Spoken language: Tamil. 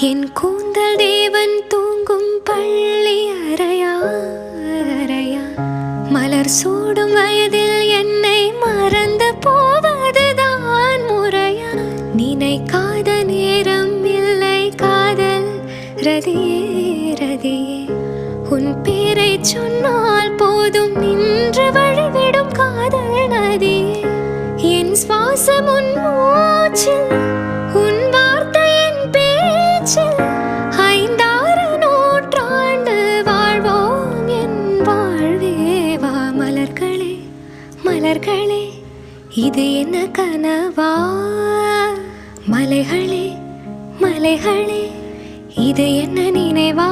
என் கூந்தல் தேவன் தூங்கும் பள்ளி அறையா அறையா, மலர் சூடும் வயதில் என்னை மறந்து போவதுதான் முறையா? நினைக்காத நேரம் இல்லை காதல் ரதியே ரதியே, உன் பேரை சொன்னால் போதும் நின்று வழிவிடும் காதல் நதியே. என் சுவாசம் உன் மூச்சில், உன் வார்த்தை என் பேச்சில், 5-6 நூற்றாண்டு வாழ்வோம் என் வாழ்வேவா. மலர்களே மலர்களே, இது என்ன கனவா? மலைகளே மலைகளே, இது என்ன நினைவா?